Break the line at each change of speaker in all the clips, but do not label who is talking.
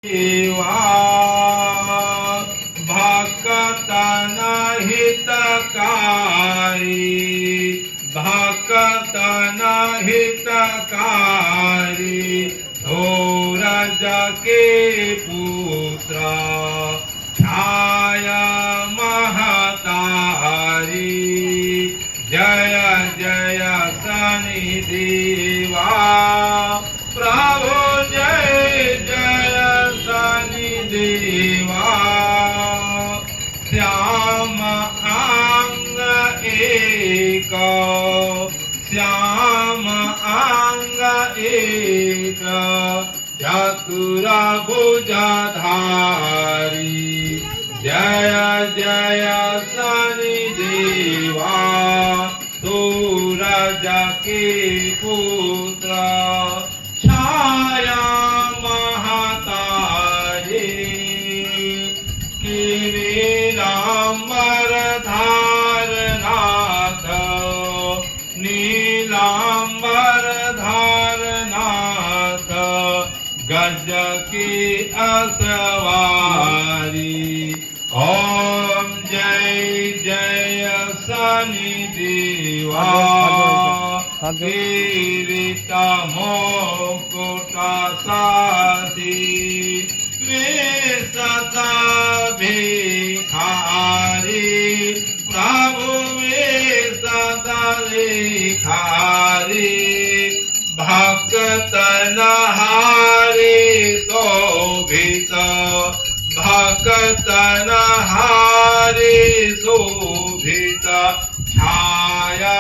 देवा भक्तन हितकारी भक्तन हितकारी धोरज के पुत्र छाया महतारी जय जय शनि देवा प्रभु जय जय शनि देवा श्याम अंग एक श्याम अंग एक चतुर्भुजधारी जय जय शनि देवा सूरज के पुत्र छाया महतारी नीलांबर धारनाथ नीलांबर धारनाथ गज की असवारी ओम जय जय शनि देवा कीर्त मुकुट साथी वे सदा भिखारी प्रभु वे सदा भिखारी भक्त नहारी शोभित भक्त नहारी शोभित छाया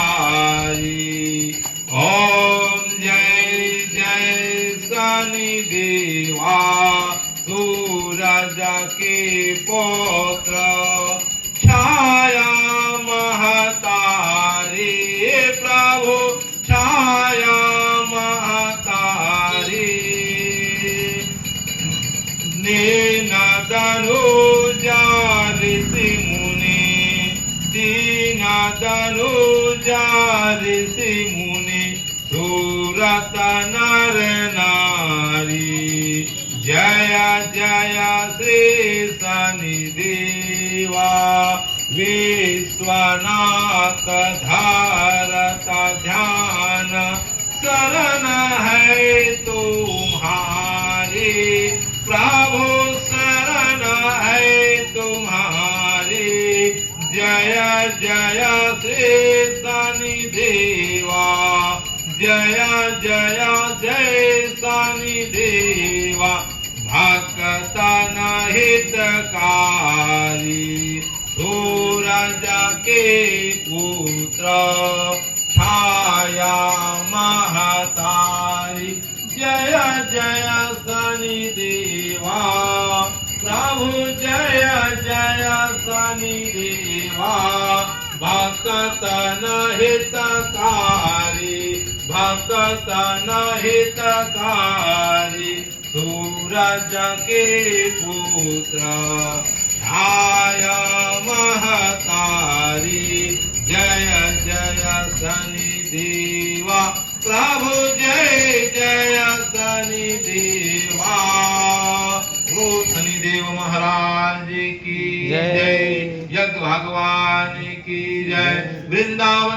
महतारी ओम जय जय शनि देवा सूरज के पुत्र छाया महतारी प्रभु छाया महतारी नीन धनुजा ऋषि मुनि दीन धनुजा ऋषि मुनि सूरत नर नारी जय जय श्री शनि देवा विश्वनाथ धारत ध्यान शरण है तुम्हारी प्रभु शरण है तुम्हारी जय जय श्री शनि देवा जय जय जय शनि देवा भक्तन हितकारी सूरज के पुत्र छाया महतारी जय जय शनि देवा प्रभु जय जय शनि देवा भक्तन हितकारी भक्तन हितकारी सूरज के पुत्र छाया महतारी जय जय शनि देवा प्रभु जय जय शनि देवा ओ शनिदेव महाराज की जय यज्ञ भगवान की जय वृंदावन